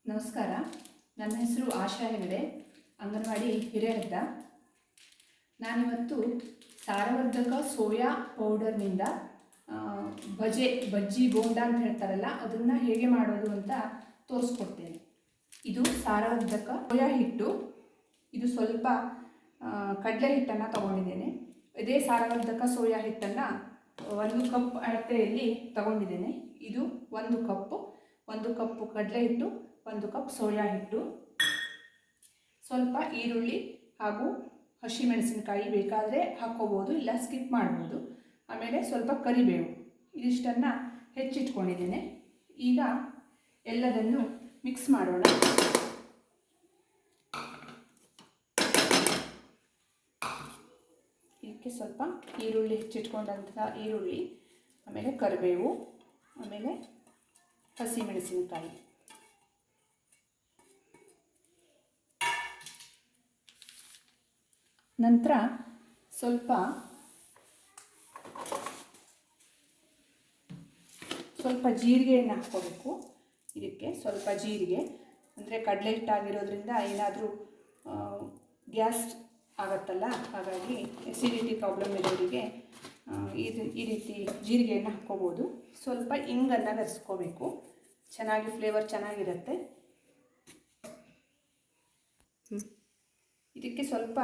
ನಮಸ್ಕಾರ. ನನ್ನ ಹೆಸರು ಆಶಾ ಹೆಗಡೆ, ಅಂಗನವಾಡಿ ಹಿರೇಹದ್ದ. ನಾನಿವತ್ತು ಸಾರವರ್ಧಕ ಸೋಯಾ ಪೌಡರ್ನಿಂದ ಬಜ್ಜಿ ಬೋಂಡ ಅಂತ ಹೇಳ್ತಾರಲ್ಲ, ಅದನ್ನು ಹೇಗೆ ಮಾಡೋದು ಅಂತ ತೋರಿಸ್ಕೊಡ್ತೇನೆ. ಇದು ಸಾರವರ್ಧಕ ಸೋಯಾ ಹಿಟ್ಟು. ಇದು ಸ್ವಲ್ಪ ಕಡಲೆ ಹಿಟ್ಟನ್ನು ತಗೊಂಡಿದ್ದೇನೆ. ಇದೇ ಸಾರವರ್ಧಕ ಸೋಯಾ ಹಿಟ್ಟನ್ನು 1 ಕಪ್ ಅಳತೆಯಲ್ಲಿ ತಗೊಂಡಿದ್ದೇನೆ. ಇದು 1 ಕಪ್ಪು ಕಡಲೆ ಹಿಟ್ಟು, 1 ಕಪ್ ಸೋಯಾ ಹಿಟ್ಟು, ಸ್ವಲ್ಪ ಈರುಳ್ಳಿ ಹಾಗೂ ಹಸಿಮೆಣಸಿನಕಾಯಿ ಬೇಕಾದರೆ ಹಾಕ್ಕೋಬೋದು, ಇಲ್ಲ ಸ್ಕಿಪ್ ಮಾಡ್ಬೋದು. ಆಮೇಲೆ ಸ್ವಲ್ಪ ಕರಿಬೇವು, ಇದಿಷ್ಟನ್ನು ಹೆಚ್ಚಿಟ್ಕೊಂಡಿದ್ದೇನೆ. ಈಗ ಎಲ್ಲದನ್ನು ಮಿಕ್ಸ್ ಮಾಡೋಣ. ಇದಕ್ಕೆ ಸ್ವಲ್ಪ ಈರುಳ್ಳಿ ಹೆಚ್ಚಿಟ್ಕೊಂಡಂತಹ ಈರುಳ್ಳಿ, ಆಮೇಲೆ ಕರಿಬೇವು, ಆಮೇಲೆ ಹಸಿಮೆಣಸಿನಕಾಯಿ, ನಂತರ ಸ್ವಲ್ಪ ಜೀರಿಗೆಯನ್ನು ಹಾಕ್ಕೋಬೇಕು. ಇದಕ್ಕೆ ಸ್ವಲ್ಪ ಜೀರಿಗೆ, ಅಂದರೆ ಕಡಲೆ ಹಿಟ್ಟಾಗಿರೋದ್ರಿಂದ ಏನಾದರೂ ಗ್ಯಾಸ್ ಆಗುತ್ತಲ್ಲ, ಹಾಗಾಗಿ ಎಸಿಡಿಟಿ ಪ್ರಾಬ್ಲಮ್ ಇರೋರಿಗೆ ಈ ರೀತಿ ಜೀರಿಗೆಯನ್ನು ಹಾಕ್ಕೋಬೋದು. ಸ್ವಲ್ಪ ಇಂಗನ್ನು ಬೆರೆಸ್ಕೋಬೇಕು, ಚೆನ್ನಾಗಿ ಫ್ಲೇವರ್ ಚೆನ್ನಾಗಿರುತ್ತೆ. ಇದಕ್ಕೆ ಸ್ವಲ್ಪ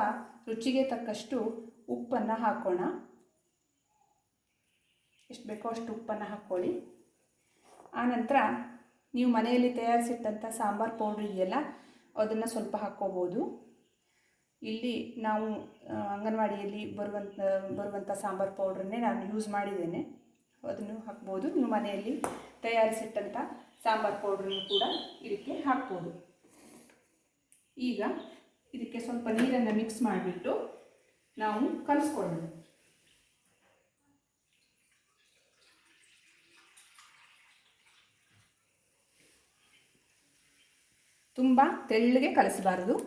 ರುಚಿಗೆ ತಕ್ಕಷ್ಟು ಉಪ್ಪನ್ನು ಹಾಕೋಣ. ಎಷ್ಟು ಬೇಕೋ ಅಷ್ಟು ಉಪ್ಪನ್ನು ಹಾಕ್ಕೊಳ್ಳಿ. ಆನಂತರ ನೀವು ಮನೆಯಲ್ಲಿ ತಯಾರಿಸಿಟ್ಟಂಥ ಸಾಂಬಾರು ಪೌಡ್ರ್ ಇದೆಯಲ್ಲ, ಅದನ್ನು ಸ್ವಲ್ಪ ಹಾಕ್ಕೋಬೋದು. ಇಲ್ಲಿ ನಾವು ಅಂಗನವಾಡಿಯಲ್ಲಿ ಬರುವಂಥ ಸಾಂಬಾರು ಪೌಡ್ರನ್ನೇ ನಾನು ಯೂಸ್ ಮಾಡಿದ್ದೇನೆ, ಅದನ್ನು ಹಾಕ್ಬೋದು. ನೀವು ಮನೆಯಲ್ಲಿ ತಯಾರಿಸಿಟ್ಟಂಥ ಸಾಂಬಾರು ಪೌಡ್ರನ್ನು ಕೂಡ ಇದಕ್ಕೆ ಹಾಕ್ಬೋದು. ಈಗ ಇದಕ್ಕೆ ಸ್ವಲ್ಪ ನೀರನ್ನು ಮಿಕ್ಸ್ ಮಾಡಿಬಿಟ್ಟು ನಾವು ಕಲಿಸ್ಕೊಳ್ಳೋಣ. ತುಂಬ ತೆಳ್ಳಗೆ ಕಲಿಸಬಾರದು.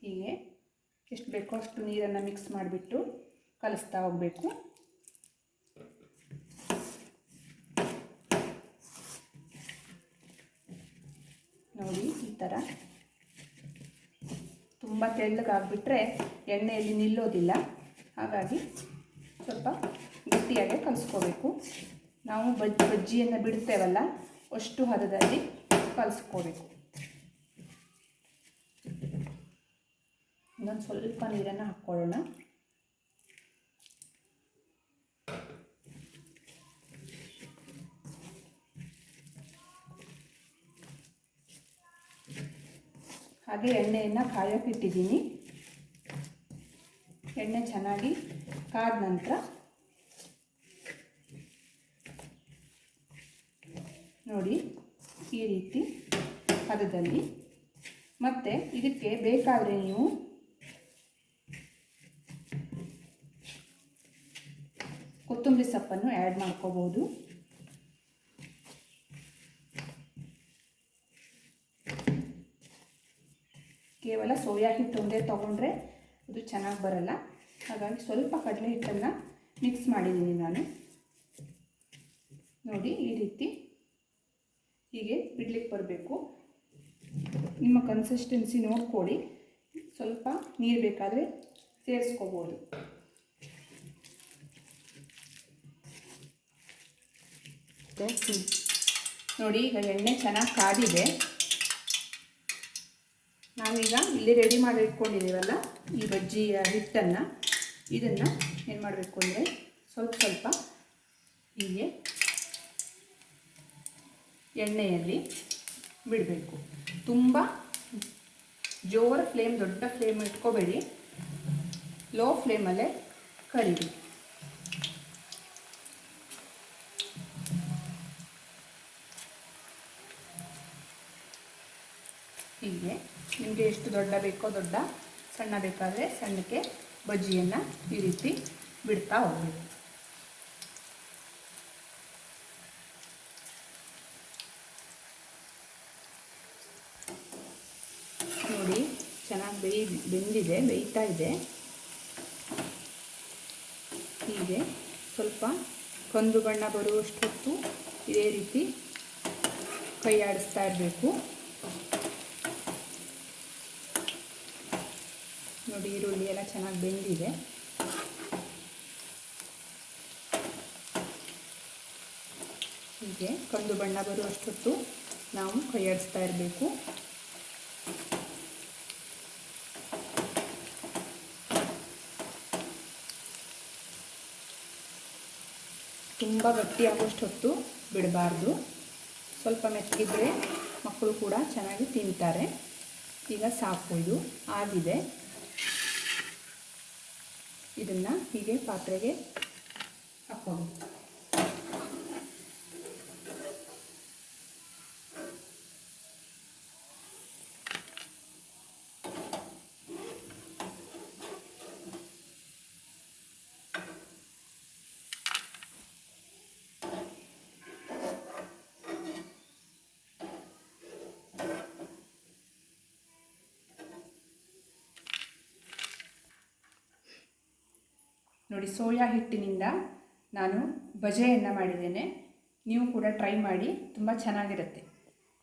ಹೀಗೆ ಎಷ್ಟು ಬೇಕೋ ಅಷ್ಟು ನೀರನ್ನು ಮಿಕ್ಸ್ ಮಾಡಿಬಿಟ್ಟು ಕಲಿಸ್ತಾ ಹೋಗಬೇಕು. ನೋಡಿ, ಈ ಥರ ತುಂಬ ತೆಳ್ಳಗಾಗ್ಬಿಟ್ರೆ ಎಣ್ಣೆಯಲ್ಲಿ ನಿಲ್ಲೋದಿಲ್ಲ, ಹಾಗಾಗಿ ಸ್ವಲ್ಪ ಗಟ್ಟಿಯಾಗೆ ಕಲಿಸ್ಕೋಬೇಕು. ನಾವು ಬಜ್ಜಿಯನ್ನು ಬಿಡ್ತೇವಲ್ಲ, ಅಷ್ಟು ಹದದಲ್ಲಿ ಕಲಿಸ್ಕೋಬೇಕು. ಇನ್ನೊಂದು ಸ್ವಲ್ಪ ನೀರನ್ನು ಹಾಕ್ಕೊಳ್ಳೋಣ. ಹಾಗೆ ಎಣ್ಣೆಯನ್ನು ಕಾಯೋಕೆ ಇಟ್ಟಿದ್ದೀನಿ. ಎಣ್ಣೆ ಚೆನ್ನಾಗಿ ಕಾದ ನಂತರ ನೋಡಿ, ಈ ರೀತಿ ಹದದಲ್ಲಿ. ಮತ್ತು ಇದಕ್ಕೆ ಬೇಕಾದರೆ ನೀವು ಕೊತ್ತಂಬರಿ ಸೊಪ್ಪನ್ನು ಆ್ಯಡ್ ಮಾಡ್ಕೋಬೋದು. ಕೇವಲ ಸೋಯಾ ಹಿಟ್ಟು ಒಂದೇ ತೊಗೊಂಡ್ರೆ ಅದು ಚೆನ್ನಾಗಿ ಬರಲ್ಲ, ಹಾಗಾಗಿ ಸ್ವಲ್ಪ ಕಡಲೆ ಹಿಟ್ಟನ್ನು ಮಿಕ್ಸ್ ಮಾಡಿದ್ದೀನಿ ನಾನು. ನೋಡಿ, ಈ ರೀತಿ ಹೀಗೆ ಬಿಡ್ಲಿಕ್ಕೆ ಬರಬೇಕು. ನಿಮ್ಮ ಕನ್ಸಿಸ್ಟೆನ್ಸಿ ನೋಡ್ಕೊಳ್ಳಿ, ಸ್ವಲ್ಪ ನೀರು ಬೇಕಾದರೆ ಸೇರಿಸ್ಕೋಬೋದು. ನೋಡಿ, ಈಗ ಎಣ್ಣೆ ಚೆನ್ನಾಗಿ ಕಾದಿದೆ. ನಾವೀಗ ಇಲ್ಲಿ ರೆಡಿ ಮಾಡಿ ಇಟ್ಕೊಂಡಿದ್ದೀವಲ್ಲ ಈ ಬಜ್ಜಿಯ ಹಿಟ್ಟನ್ನು, ಇದನ್ನು ಏನು ಮಾಡಬೇಕು ಅಂದರೆ ಸ್ವಲ್ಪ ಹೀಗೆ ಎಣ್ಣೆಯಲ್ಲಿ ಬಿಡಬೇಕು. ತುಂಬ ಜೋರ ಫ್ಲೇಮ್, ದೊಡ್ಡ ಫ್ಲೇಮ್ ಇಟ್ಕೋಬೇಡಿ, ಲೋ ಫ್ಲೇಮಲ್ಲೇ ಕರಿಬೇಕು. ಹೀಗೆ ನಿಮಗೆ ಎಷ್ಟು ದೊಡ್ಡ ಬೇಕೋ ದೊಡ್ಡ, ಸಣ್ಣ ಬೇಕಾದರೆ ಸಣ್ಣಕ್ಕೆ ಬಜ್ಜಿಯನ್ನು ಈ ರೀತಿ ಬಿಡ್ತಾ ಹೋಗಬೇಕು. ಬೆಂದಿದೆ, ಬೇಯ್ತಾ ಇದೆ. ಹೀಗೆ ಸ್ವಲ್ಪ ಕಂದು ಬಣ್ಣ ಬರುವಷ್ಟು ಹೊತ್ತು ಇದೇ ರೀತಿ ಕೈ ಆಡಿಸ್ತಾ ಇರಬೇಕು. ನೋಡಿ, ಈರುಳ್ಳಿ ಎಲ್ಲ ಚೆನ್ನಾಗಿ ಬೆಂದಿದೆ. ಹೀಗೆ ಕಂದು ಬಣ್ಣ ಬರುವಷ್ಟು ಹೊತ್ತು ನಾವು ಕೈ ಆಡಿಸ್ತಾ ಇರಬೇಕು. ತುಂಬ ಗಟ್ಟಿಯಾಗುವಷ್ಟು ಹೊತ್ತು ಬಿಡಬಾರ್ದು. ಸ್ವಲ್ಪ ಮೆತ್ತಗಿದ್ರೆ ಮಕ್ಕಳು ಕೂಡ ಚೆನ್ನಾಗಿ ತಿಂತಾರೆ. ಈಗ ಸಾಕು, ಇದು ಆಗಿದೆ. ಇದನ್ನು ಹೀಗೆ ಪಾತ್ರೆಗೆ ಹಾಕ್ಕೊಂಡು ನೋಡಿ, ಸೋಯಾ ಹಿಟ್ಟಿನಿಂದ ನಾನು ಬಜೆಯನ್ನು ಮಾಡಿದ್ದೇನೆ. ನೀವು ಕೂಡ ಟ್ರೈ ಮಾಡಿ, ತುಂಬ ಚೆನ್ನಾಗಿರುತ್ತೆ.